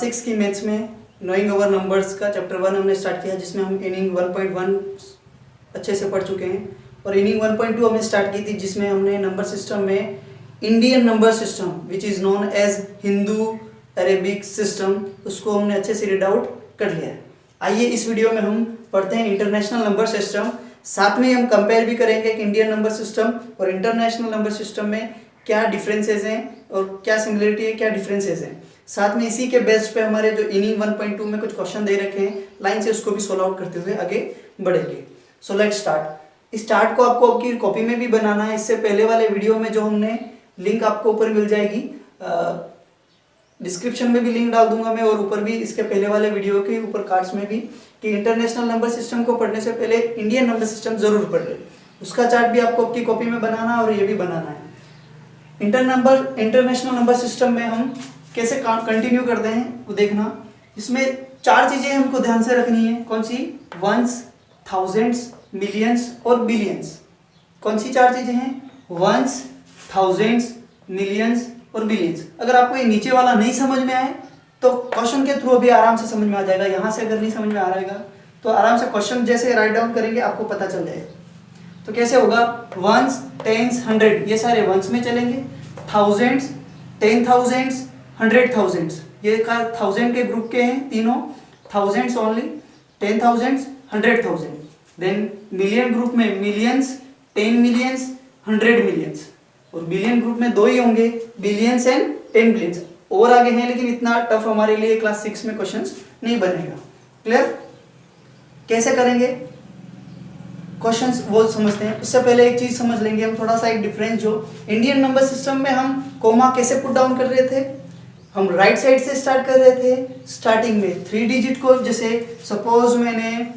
6 की मैथ्स में नोइंग अवर नंबर्स का चैप्टर 1 हमने स्टार्ट किया, जिसमें हम इनिंग 1.1 अच्छे से पढ़ चुके हैं और इनिंग 1.2 हमने स्टार्ट की थी, जिसमें हमने नंबर सिस्टम में Indian number system which is known as Hindu Arabic system, उसको हमने अच्छे से रीड आउट कर लिया है। आइए इस वीडियो में हम पढ़ते हैं इंटरनेशनल नंबर सिस्टम। साथ में हम कंपेयर भी करेंगे कि इंडियन नंबर सिस्टम और इंटरनेशनल नंबर सिस्टम में क्या डिफरेंसेस हैं और क्या सिमिलरिटी है, क्या डिफरेंसेस हैं। साथ में इसी के बेस पे हमारे जो इनिंग 1.2 में कुछ क्वेश्चन दे रखे हैं लाइन से, उसको भी सोल्व आउट करते हुए आगे बढ़ेंगे। So let's start. इस चार्ट को आपको आपकी कॉपी में भी बनाना है। इससे पहले वाले वीडियो में जो हमने लिंक आपको ऊपर मिल जाएगी, डिस्क्रिप्शन में भी लिंक डाल दूंगा मैं, और ऊपर भी इसके पहले वाले वीडियो के ऊपर कार्ड्स में भी, कि इंटरनेशनल नंबर सिस्टम को पढ़ने से पहले इंडियन नंबर सिस्टम जरूर पढ़ ले। उसका चार्ट भी आपको आपकी कॉपी में बनाना और ये भी बनाना है। इंटरनेशनल नंबर सिस्टम में हम कैसे कंटिन्यू करते हैं वो देखना। इसमें 4 चीजें हमको ध्यान से रखनी है। कौन सी? वंस, थाउजेंड्स, मिलियंस और बिलियंस। कौन सी 4 चीजें हैं? वंस, थाउजेंड्स, मिलियंस और बिलियंस। अगर आपको ये नीचे वाला नहीं समझ में आए तो क्वेश्चन के थ्रू भी आराम से समझ में आ जाएगा। यहाँ से अगर नहीं समझ में आ रहेगा तो आराम से क्वेश्चन जैसे राइट डाउन करेंगे आपको पता चल जाएगा। तो कैसे होगा? वंस, टेंस, 100 ये सारे वंस में चलेंगे। थाउजेंड्स, 10,000s, 100,000s ये 1000 के ग्रुप के हैं तीनों। Thousands only, 10,000s, 100,000। Then million group में मिलियंस, 10 मिलियंस, 100 मिलियंस। और बिलियन ग्रुप में 2 ही होंगे, बिलियंस एंड 10 बिलियंस। और आगे हैं लेकिन इतना टफ हमारे लिए क्लास 6 में क्वेश्चंस नहीं बनेगा। क्लियर? कैसे करेंगे क्वेश्चंस वो समझते हैं। उससे पहले एक चीज समझ लेंगे हम, थोड़ा सा एक डिफरेंस। जो इंडियन नंबर सिस्टम में हम कोमा कैसे पुट डाउन कर रहे थे, हम राइट साइड से स्टार्ट कर रहे थे। स्टार्टिंग में 3 डिजिट को, जैसे सपोज मैंने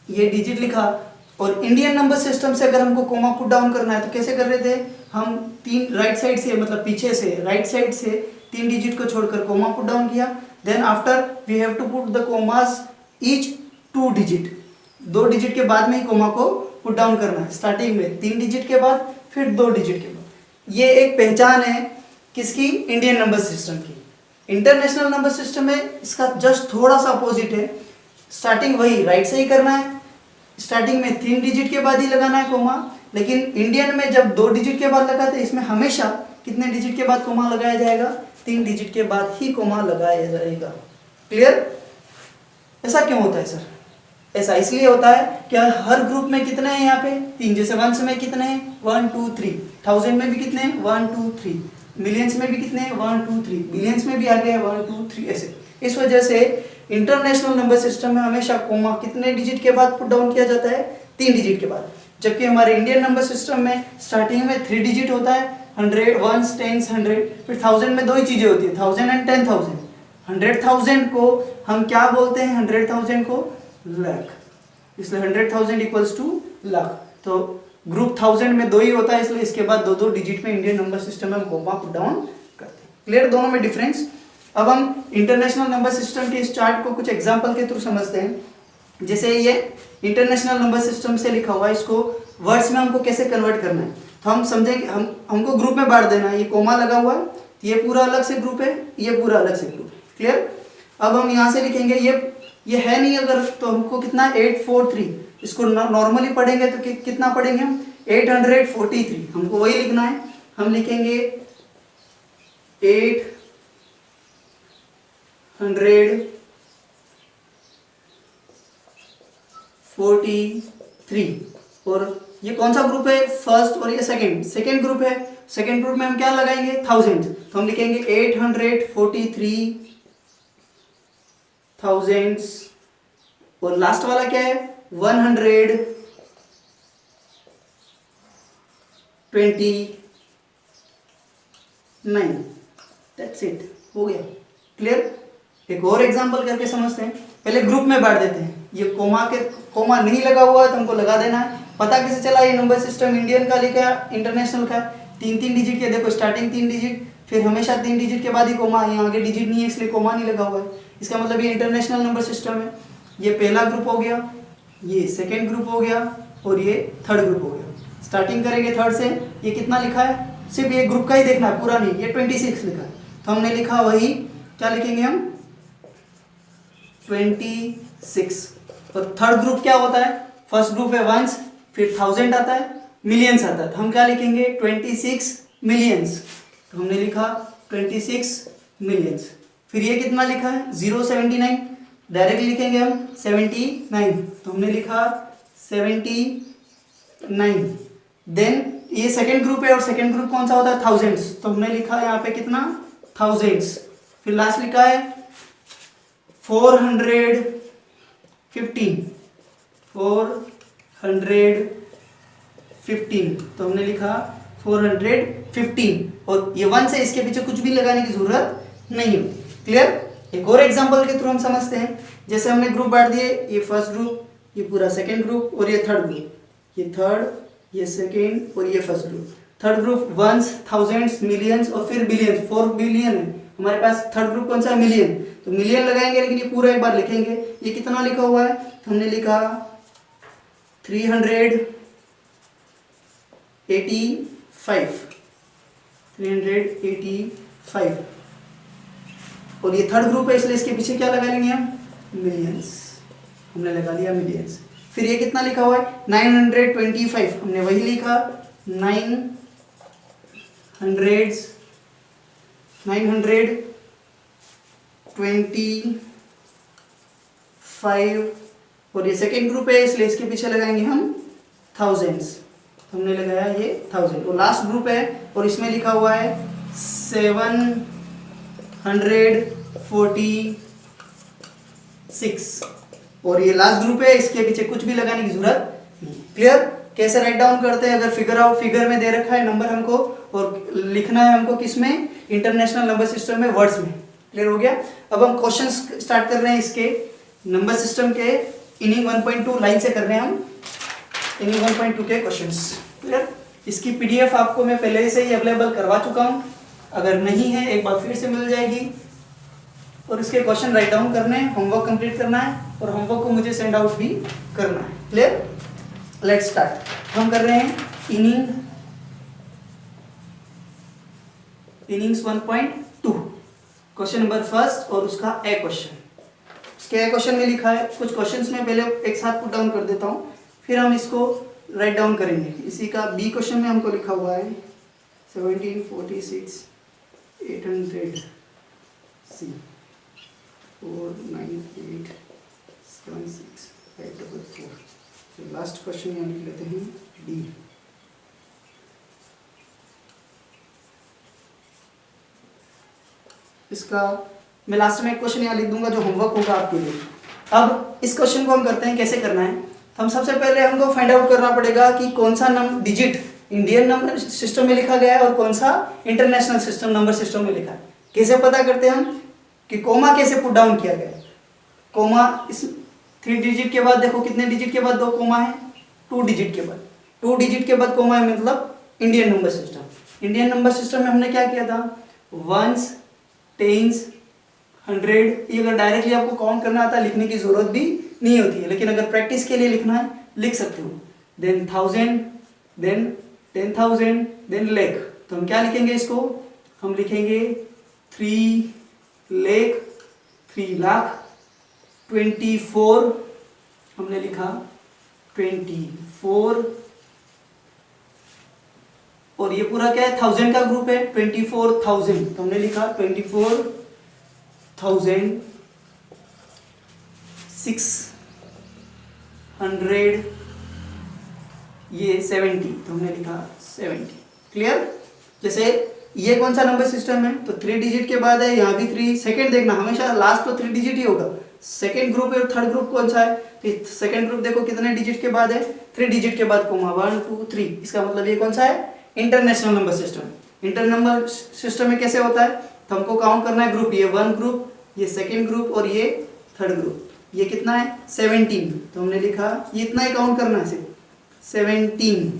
ये डिजिट लिखा, और इंडियन नंबर सिस्टम से अगर हमको कोमा पुट डाउन करना है तो कैसे कर रहे थे हम? 3 राइट साइड से, मतलब पीछे से राइट साइड से 3 डिजिट को छोड़कर कोमा पुट डाउन किया। Then after we have to put the commas each 2 digit. 2 digit के बाद में ही कोमा को पुट डाउन करना है। स्टार्टिंग में 3 डिजिट के बाद, फिर 2 डिजिट के बाद। ये एक पहचान है किसकी? इंडियन नंबर सिस्टम की। इंटरनेशनल नंबर सिस्टम में इसका जस्ट थोड़ा सा अपोजिट है। स्टार्टिंग वही राइट से ही करना है। स्टार्टिंग में 3 डिजिट के बाद ही लगाना है कोमा, लेकिन इंडियन में जब 2 डिजिट के बाद लगाते हैं, इसमें हमेशा कितने डिजिट के बाद कोमा लगाया जाएगा? 3 डिजिट के बाद ही कोमा लगाया जाएगा। क्लियर? ऐसा क्यों होता है सर? ऐसा इसलिए होता है कि हर ग्रुप में कितने हैं यहाँ पे? 3। जैसे वंस में कितने हैं? 1 2 3। थाउजेंड में भी कितने हैं? 1 2 3। मिलियंस में भी कितने हैं? 1 2 3। बिलियंस में भी आ गए 1 2 3 ऐसे। इस वजह से इंटरनेशनल नंबर सिस्टम में हमेशा कोमा कितने डिजिट के बाद पुट डाउन किया जाता है? 3 डिजिट के बाद। जबकि हमारे इंडियन नंबर सिस्टम में स्टार्टिंग में 3 डिजिट होता है, 100, वंस, टेंस, 100। फिर 1000 में 2 ही चीजें होती है, 1000 एंड 10,000। 100,000 को हम क्या बोलते हैं? 100,000 को लाख, इसलिए 100,000 इक्वल्स टू लाख। तो ग्रुप 1000 में 2 ही होता है, इसलिए इसके बाद 2 डिजिट में इंडियन नंबर सिस्टम में हम कोमा पुट डाउन करते हैं। क्लियर? दोनों में डिफरेंस। अब हम इंटरनेशनल नंबर सिस्टम के इस चार्ट को कुछ एग्जांपल के थ्रू समझते हैं। जैसे ये इंटरनेशनल नंबर सिस्टम से लिखा हुआ है, इसको वर्ड्स में हमको कैसे कन्वर्ट करना है तो हम समझेंगे। हमको ग्रुप में बांट देना है। ये कोमा लगा हुआ है, ये पूरा अलग से ग्रुप है, ये पूरा अलग से ग्रुप है। क्लियर? अब हम यहाँ से लिखेंगे, ये है नहीं अगर, तो हमको कितना? 843। इसको नॉर्मली पढ़ेंगे तो कितना पढ़ेंगे हम? 843। हमको वही लिखना है। हम लिखेंगे 843। और ये कौन सा ग्रुप है? फर्स्ट, और ये सेकंड ग्रुप है। सेकंड ग्रुप में हम क्या लगाएंगे? 1000। तो हम लिखेंगे 843 thousands। और लास्ट वाला क्या है? 129। दैट्स इट, हो गया। क्लियर? एक और एग्जांपल करके समझते हैं। पहले ग्रुप में बांट देते हैं। ये कोमा नहीं लगा हुआ है तो हमको लगा देना है। पता कैसे चला? ये नंबर सिस्टम इंडियन का लिखा है, इंटरनेशनल का। 3 डिजिट के, देखो स्टार्टिंग 3 डिजिट, फिर हमेशा 3 डिजिट के बाद ही कोमा। यहाँ आगे डिजिट नहीं है इसलिए कोमा नहीं लगा हुआ है। इसका मतलब ये इंटरनेशनल नंबर सिस्टम है। ये पहला ग्रुप हो गया, ये सेकेंड ग्रुप हो गया, और ये थर्ड ग्रुप हो गया। स्टार्टिंग करेंगे 3rd से। ये कितना लिखा है? सिर्फ ये ग्रुप का ही देखना है, पूरा नहीं। ये 26 लिखा है, तो हमने लिखा वही, क्या लिखेंगे हम? 26। और थर्ड ग्रुप क्या होता है, फर्स्ट ग्रुप है वंस, फिर 1000 आता है, मिलियंस आता है, तो हम क्या लिखेंगे 26 मिलियंस। तो हमने लिखा 26 मिलियंस। फिर ये कितना लिखा है 079, डायरेक्ट लिखेंगे हम 79, तो हमने लिखा 79। देन ये सेकेंड ग्रुप है और सेकेंड ग्रुप कौन सा होता है थाउजेंड्स, तो हमने लिखा यहाँ पे कितना थाउजेंड्स। फिर लास्ट लिखा है 415, 415, तो हमने लिखा 415। और ये वन से इसके पीछे कुछ भी लगाने की जरूरत नहीं है। क्लियर। एक और एग्जांपल के थ्रू हम समझते हैं। जैसे हमने ग्रुप बांट दिए, ये फर्स्ट ग्रुप, ये पूरा सेकेंड ग्रुप और ये थर्ड ग्रुप, ये थर्ड, ये सेकेंड और ये first group. Third group ones, thousands, millions और फिर बिलियंस। 4 बिलियन है हमारे पास। थर्ड ग्रुप कौन सा मिलियन, तो मिलियन लगाएंगे, लेकिन ये पूरा एक बार लिखेंगे। ये कितना लिखा हुआ है, तो हमने लिखा 385। और ये थर्ड ग्रुप है इसलिए इसके पीछे क्या लगा लेंगे हम, मिलियंस। हमने लगा लिया मिलियंस। फिर ये कितना लिखा हुआ है 925, हमने वही लिखा 925। और ये सेकेंड ग्रुप है इसलिए इसके पीछे लगाएंगे हम थाउजेंड्स, हमने लगाया ये 1000। और लास्ट ग्रुप है और इसमें लिखा हुआ है 746। और ये लास्ट ग्रुप है, इसके पीछे कुछ भी लगाने की जरूरत नहीं। क्लियर। कैसे राइट डाउन करते हैं, अगर फिगर में दे रखा है नंबर हमको और लिखना है हमको किसमें, इंटरनेशनल नंबर सिस्टम में, वर्ड्स में। क्लियर हो गया। अब हम क्वेश्चंस स्टार्ट कर रहे हैं इसके नंबर सिस्टम के इनिंग 1.2 लाइन से कर रहे हैं हम इनिंग 1.2 के क्वेश्चंस। क्लियर। इसकी पीडीएफ आपको मैं पहले से ही अवेलेबल करवा चुका हूं, अगर नहीं है एक बार फिर से मिल जाएगी। और इसके क्वेश्चन राइट डाउन करने हैं, होमवर्क कंप्लीट करना है और होमवर्क को मुझे सेंड आउट भी करना है। क्लियर। Let's start. हम कर रहे हैं इनिंग्स 1.2 क्वेश्चन नंबर फर्स्ट और उसका ए क्वेश्चन। उसके ए क्वेश्चन में लिखा है, कुछ क्वेश्चंस में पहले एक साथ पुट डाउन कर देता हूं, फिर हम इसको राइट डाउन करेंगे। इसी का बी क्वेश्चन में हमको लिखा हुआ है 1746 800 C 49876544। लास्ट क्वेश्चन यहाँ लिख लेते हैं डी। इसका मैं लास्ट में एक क्वेश्चन यहाँ लिख दूंगा जो होमवर्क होगा आपके लिए। अब इस क्वेश्चन को हम करते हैं, कैसे करना है। हम सबसे पहले हमको फाइंड आउट करना पड़ेगा कि कौन सा डिजिट इंडियन नंबर सिस्टम में लिखा गया है और कौन सा इंटरनेशनल सिस्टम नंबर सिस्टम में लिखा है। कैसे पता करते हैं हम कि कोमा कैसे पुट डाउन किया गया है। कोमा इस 3 डिजिट के बाद देखो कितने डिजिट के बाद 2 कोमा है, 2 डिजिट के बाद। 2 डिजिट के बाद कोमा है, मतलब Indian number system. Indian number system में हमने क्या किया था, वंस, टेंस, 100। ये अगर डायरेक्टली आपको काउंट करना आता है लिखने की जरूरत भी नहीं होती है, लेकिन अगर प्रैक्टिस के लिए लिखना है लिख सकते हो। Then 1000, then 10,000, then lakh. तो हम क्या लिखेंगे इसको, हम लिखेंगे 3 लाख, 3 लाख। 24 हमने लिखा 24। और ये पूरा क्या है 1000 का ग्रुप है, 24,000, तो हमने लिखा 24,600। ये 70, तो हमने लिखा 70। क्लियर। जैसे ये कौन सा नंबर सिस्टम है, तो 3 डिजिट के बाद है, यहाँ भी 3। सेकंड देखना हमेशा लास्ट तो 3 डिजिट ही होगा। सेकंड ग्रुप है और थर्ड ग्रुप कौन सा है, तो सेकंड ग्रुप देखो कितने डिजिट के बाद है, 3 डिजिट के बाद कोमा 1 2 3। इसका मतलब ये कौन सा है, इंटरनेशनल नंबर सिस्टम। इंटरनंबर सिस्टम में कैसे होता है, तो हमको काउंट करना है ग्रुप, ये 1 ग्रुप, ये सेकंड ग्रुप और ये थर्ड ग्रुप। ये कितना है 17, तो हमने लिखा ये इतना ही काउंट करना है सिर्फ 17।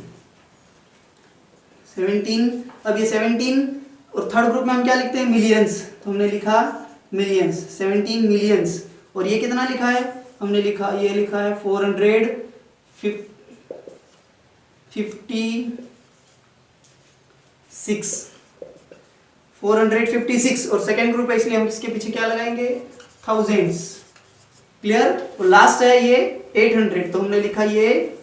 अब ये 17 और थर्ड ग्रुप में हम क्या लिखते हैं, मिलियंस, तो हमने लिखा मिलियंस, 17 मिलियंस। और ये कितना लिखा है, हमने लिखा ये लिखा है 456 और सेकेंड ग्रुप है इसलिए हम इसके पीछे क्या लगाएंगे, थाउजेंड्स। क्लियर। तो लास्ट है ये 800, तो हमने लिखा ये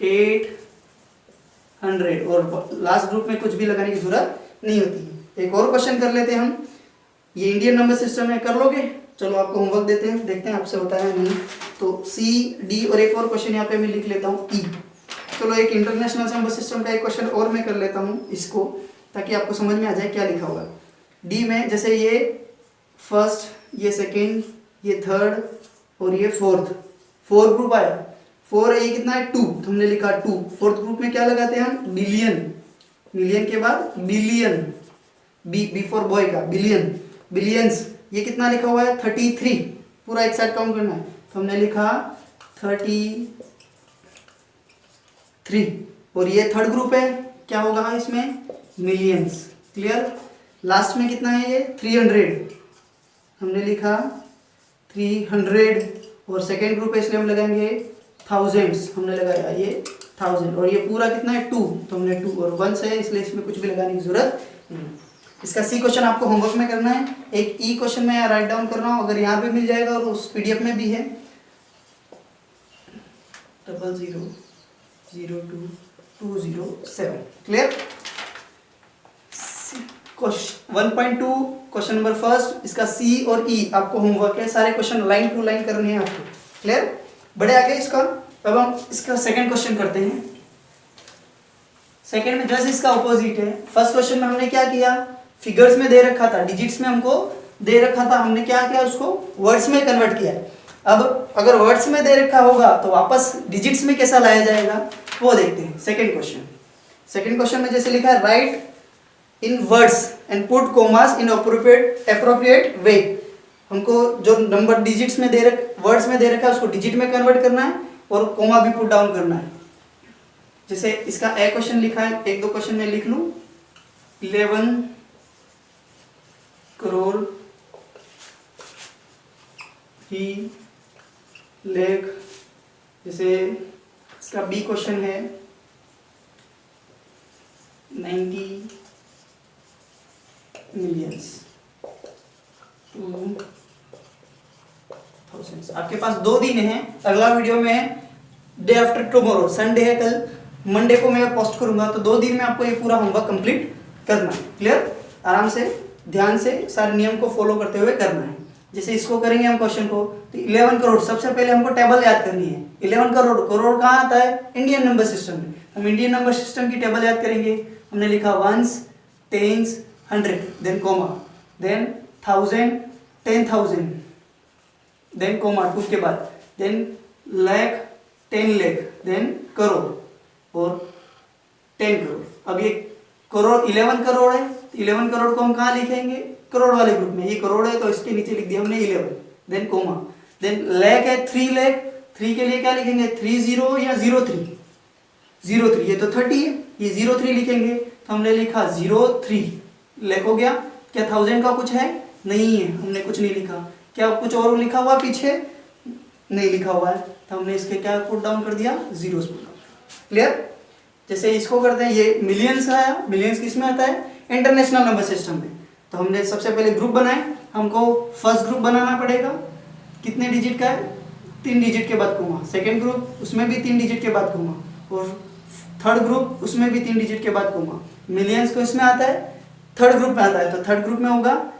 800 और लास्ट ग्रुप में कुछ भी लगाने की जरूरत नहीं होती है। एक और क्वेश्चन कर लेते हैं हम, ये इंडियन नंबर सिस्टम है, कर लोगे? चलो आपको होमवर्क देते हैं, देखते हैं आपसे होता है या नहीं। तो सी डी और एक और क्वेश्चन यहाँ पे मैं लिख लेता हूँ ई। चलो एक इंटरनेशनल नंबर सिस्टम का एक क्वेश्चन और मैं कर लेता हूँ इसको, ताकि आपको समझ में आ जाए क्या लिखा होगा। डी में जैसे ये फर्स्ट, ये सेकेंड, ये थर्ड और ये फोर्थ, 4 ग्रुप आया। 4 है, ये कितना है 2, तो हमने लिखा 2। फोर्थ ग्रुप में क्या लगाते हैं हम? बिलियन। मिलियन के बाद बिलियन, बी फॉर बॉय का, बिलियन, बिलियंस। ये कितना लिखा हुआ है? 33, पूरा एक साइड काउंट करना है, तो हमने लिखा 33। और ये थर्ड ग्रुप है, क्या होगा इसमें? मिलियंस। क्लियर। लास्ट में कितना है ये? 300, हमने लिखा 300। और सेकेंड ग्रुप है इसलिए हम लगाएंगे थाउजेंड्स, हमने लगाया ये 1000। और ये पूरा कितना है? 2, तो हमने 2 और 1 है इसलिए इसमें कुछ भी लगाने की जरूरत नहीं। इसका सी क्वेश्चन आपको होमवर्क में करना है। एक ई क्वेश्चन में यहाँ राइट डाउन कर रहा हूँ, अगर यहाँ पे मिल जाएगा और उस पीडीएफ में भी है, 000207। क्लियर। 1.2 क्वेश्चन नंबर फर्स्ट, इसका सी और ई आपको होमवर्क है, सारे क्वेश्चन लाइन टू लाइन करने हैं आपको। क्लियर। बड़े आगे इसका, अब हम इसका सेकंड क्वेश्चन करते हैं। सेकंड में जैसे इसका ऑपोजिट है। फर्स्ट क्वेश्चन में हमने क्या किया? फिगर्स में दे रखा था, डिजिट्स में हमको दे रखा था, हमने क्या किया? उसको वर्ड्स में कन्वर्ट किया। अब अगर वर्ड्स में दे रखा होगा तो वापस डिजिट्स में कैसा लाया जाएगा वो देखते हैं। सेकंड क्वेश्चन में जैसे लिखा है, right in words and put commas in appropriate way. हमको जो नंबर डिजिट्स में वर्ड्स में दे रखा है उसको डिजिट में कन्वर्ट करना है और कोमा भी पुट डाउन करना है। जैसे इसका ए क्वेश्चन लिखा है, एक दो क्वेश्चन में लिख लूं, 11 करोड़ ही लेख। जैसे इसका बी क्वेश्चन है 90 मिलियंस 2000। आपके पास 2 दिन है, अगला वीडियो में डे आफ्टर टुमारो, संडे है कल, मंडे को मैं पोस्ट करूंगा, तो 2 दिन में आपको ये पूरा होमवर्क कंप्लीट करना है। क्लियर। आराम से ध्यान से सारे नियम को फॉलो करते हुए करना है। जैसे इसको करेंगे हम क्वेश्चन को, तो 11 करोड़, सबसे पहले हमको टेबल याद करनी है। 11 करोड़, करोड़ कहाँ आता है? इंडियन नंबर सिस्टम में। हम इंडियन नंबर सिस्टम की टेबल याद करेंगे। हमने लिखा 1s, 10s, 100, then comma, then 1000, 10,000, then comma 2 के बाद, देन लाख, 10 लाख, देन करोड़ और 10 करोड़। अब ये करोड़ 11 करोड़ है, 11 करोड़ को हम कहाँ लिखेंगे? करोड़ वाले ग्रुप में। ये करोड़ है तो इसके नीचे लिख दिया हमने 11, देन कोमा, देन लाख है 3 लाख, 3 के लिए क्या लिखेंगे? 30 या 03, 03, ये तो 30 है, ये 03 लिखेंगे, तो हमने लिखा 03 लाख हो गया। क्या 1000 का कुछ है? नहीं है, हमने कुछ नहीं लिखा। क्या कुछ और लिखा हुआ पीछे? नहीं लिखा हुआ है, तो हमने इसके क्या पुट डाउन कर दिया? Zeros put down. क्लियर। जैसे इसको करते हैं, ये मिलियंस आया, मिलियंस किस में आता है? इंटरनेशनल नंबर सिस्टम में। तो हमने सबसे पहले ग्रुप बनाए, हमको फर्स्ट ग्रुप बनाना पड़ेगा, कितने डिजिट का है? 3 डिजिट के बाद कोमा। सेकेंड ग्रुप, उसमें भी 3 डिजिट के बाद कोमा। और थर्ड ग्रुप, उसमें भी 3 डिजिट के बाद कोमा। मिलियंस को इसमें आता है, थर्ड ग्रुप में आता है, तो थर्ड ग्रुप में होगा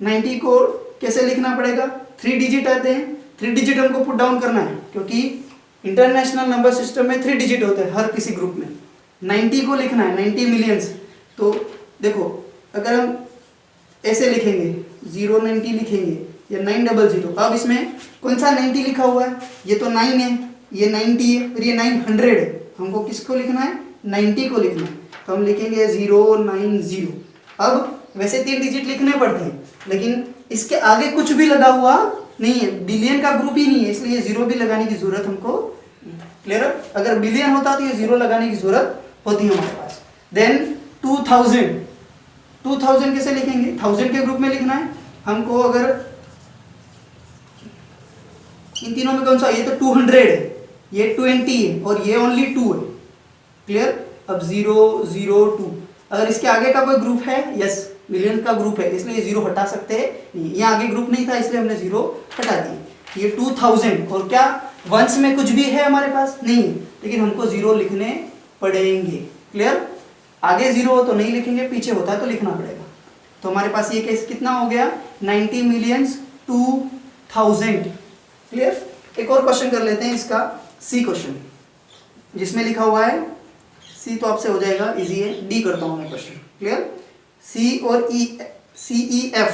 90 को कैसे लिखना पड़ेगा? 3 डिजिट आते हैं, 3 डिजिट हमको पुट डाउन करना है, क्योंकि इंटरनेशनल नंबर सिस्टम में 3 डिजिट होते हैं हर किसी ग्रुप में। 90 को लिखना है, 90 मिलियंस। तो देखो, अगर हम ऐसे लिखेंगे, 090 लिखेंगे या 900, अब इसमें कौन सा 90 लिखा हुआ है? ये तो 9 है, ये 90 है, और ये 900 है। हमको किसको लिखना है? 90 को लिखना है, तो हम लिखेंगे 090। अब वैसे 3 डिजिट लिखने पड़ते हैं, लेकिन इसके आगे कुछ भी लगा हुआ नहीं है, बिलियन का ग्रुप ही नहीं है, इसलिए 0 भी लगाने की जरूरत हमको। क्लियर। अगर बिलियन होता तो ये 0 लगाने की जरूरत होती है हमारे पास। देन 2000 कैसे लिखेंगे? 1000 के ग्रुप में लिखना है हमको। अगर इन तीनों में कौन सा? ये तो 200 है, ये 20 है, और ये ओनली 2 है। क्लियर। अब 002, अगर इसके आगे का कोई ग्रुप है, यस, मिलियन का ग्रुप है इसलिए 0 हटा सकते नहीं, यहाँ आगे ग्रुप नहीं था इसलिए हमने 0 हटा दिए। ये 2000 और क्या वंस में कुछ भी है हमारे पास नहीं, लेकिन हमको 0 लिखने पड़ेंगे। क्लियर? आगे 0 हो तो नहीं लिखेंगे, पीछे होता है तो लिखना पड़ेगा। तो हमारे पास ये केस कितना हो गया 90 मिलियंस 2000। क्लियर? एक और क्वेश्चन कर लेते हैं इसका सी क्वेश्चन, जिसमें लिखा हुआ है सी तो आपसे हो जाएगा इजी है, डी करता हूं मैं क्वेश्चन। क्लियर? सी और ई CEF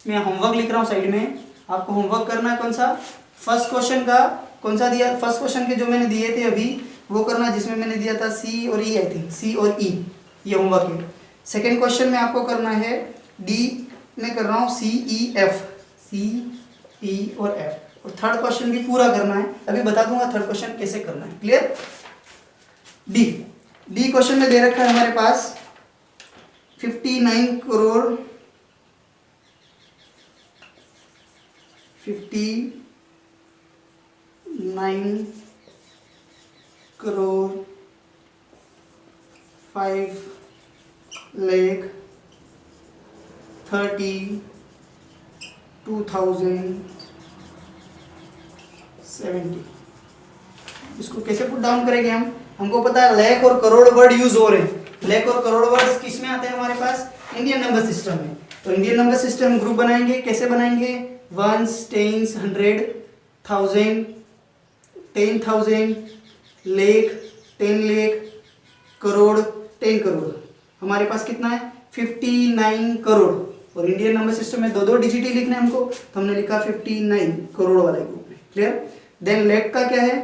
मैं होमवर्क लिख रहा हूं साइड में, आपको होमवर्क करना है कौन सा फर्स्ट क्वेश्चन का, कौन सा दिया फर्स्ट क्वेश्चन के जो मैंने दिए थे अभी वो करना, जिसमें मैंने दिया था सी और ई, आई थिंक सी और ई, ये होमवर्क है। सेकेंड क्वेश्चन में आपको करना है डी में कर रहा हूँ CEF, CE और F, और थर्ड क्वेश्चन भी पूरा करना है, अभी बता दूंगा थर्ड क्वेश्चन कैसे करना है। क्लियर? डी क्वेश्चन में दे रखा है हमारे पास 59 करोड़ 5,32,070। इसको कैसे पुट डाउन करेंगे हम? हमको पता है लाख और करोड़ वर्ड यूज हो रहे हैं। लाख और करोड़ वर्ड्स किस में आते हैं हमारे पास? इंडियन नंबर सिस्टम में। तो इंडियन नंबर सिस्टम ग्रुप बनाएंगे, कैसे बनाएंगे? Ones, tens, 100, 1000, 10,000, lakh, 10 lakh, crore, 10 crore. हमारे पास कितना है 59 करोड़, और इंडियन नंबर सिस्टम में 2 डिजिट ही लिखना है हमको, तो हमने लिखा 59 करोड़ वाले ग्रुप में। क्लियर? देन लाख का क्या है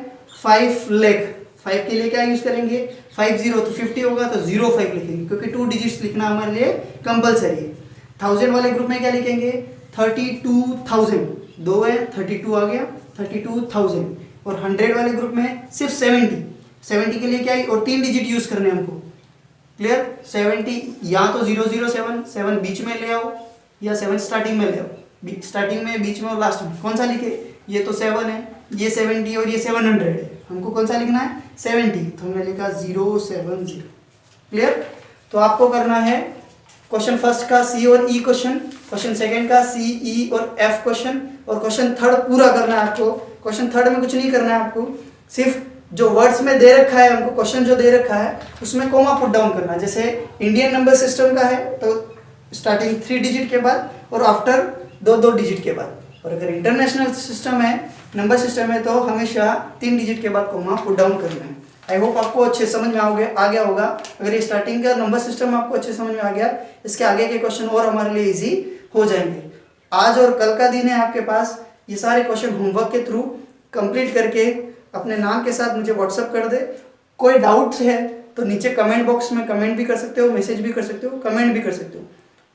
5 लाख, 5 के लिए क्या यूज करेंगे 50, तो 50 होगा तो 05 लिखेंगे, क्योंकि 2 डिजिट्स लिखना हमारे लिए कंपलसरी है। 1000 वाले ग्रुप में क्या लिखेंगे 32,000, 2 है 32 आ गया 32,000, और 100 वाले ग्रुप में सिर्फ 70 के लिए क्या है, और 3 डिजिट यूज करने हैं हमको। क्लियर? 70 या तो 007 7 बीच में ले आओ, या 7 स्टार्टिंग में ले आओ, स्टार्टिंग में, बीच में और लास्ट में। कौन सा लिखे? ये तो 7 है, ये 70 और ये 700 है, हमको कौन सा लिखना है 70, तो हमने लिखा 070। क्लियर? तो आपको करना है क्वेश्चन फर्स्ट का सी और ई क्वेश्चन, क्वेश्चन सेकंड का सी, ई और एफ क्वेश्चन, और क्वेश्चन थर्ड पूरा करना है आपको। क्वेश्चन थर्ड में कुछ नहीं करना है आपको, सिर्फ जो वर्ड्स में दे रखा है हमको, क्वेश्चन जो दे रखा है उसमें कोमा पुट डाउन करना है। जैसे इंडियन नंबर सिस्टम का है तो स्टार्टिंग 3 डिजिट के बाद और आफ्टर 2 डिजिट के बाद, और अगर इंटरनेशनल सिस्टम है, नंबर सिस्टम है, तो हमेशा 3 डिजिट के बाद कोमा पुट डाउन करना है। आई होप आपको अच्छे समझ में आ गया होगा। अगर ये स्टार्टिंग का नंबर सिस्टम आपको अच्छे समझ में आ गया, इसके आगे के क्वेश्चन और हमारे लिए इजी हो जाएंगे। आज और कल का दिन है आपके पास, ये सारे क्वेश्चन होमवर्क के थ्रू कंप्लीट करके अपने नाम के साथ मुझे व्हाट्सअप कर दे। कोई डाउट है तो नीचे कमेंट बॉक्स में कमेंट भी कर सकते हो, मैसेज भी कर सकते हो, कमेंट भी कर सकते हो।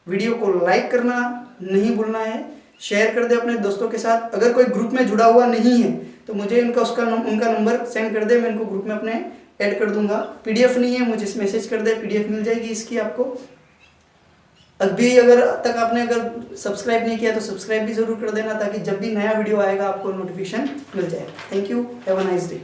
वीडियो को लाइक करना नहीं भूलना है, शेयर कर दे अपने दोस्तों के साथ। अगर कोई ग्रुप में जुड़ा हुआ नहीं है तो मुझे उनका नंबर सेंड कर दे, मैं इनको ग्रुप में अपने ऐड कर दूंगा। PDF नहीं है, मुझे मैसेज कर दे, PDF मिल जाएगी इसकी आपको। अभी अगर सब्सक्राइब नहीं किया तो सब्सक्राइब भी जरूर कर देना, ताकि जब भी नया वीडियो आएगा आपको नोटिफिकेशन मिल जाए। Thank you, have a nice day.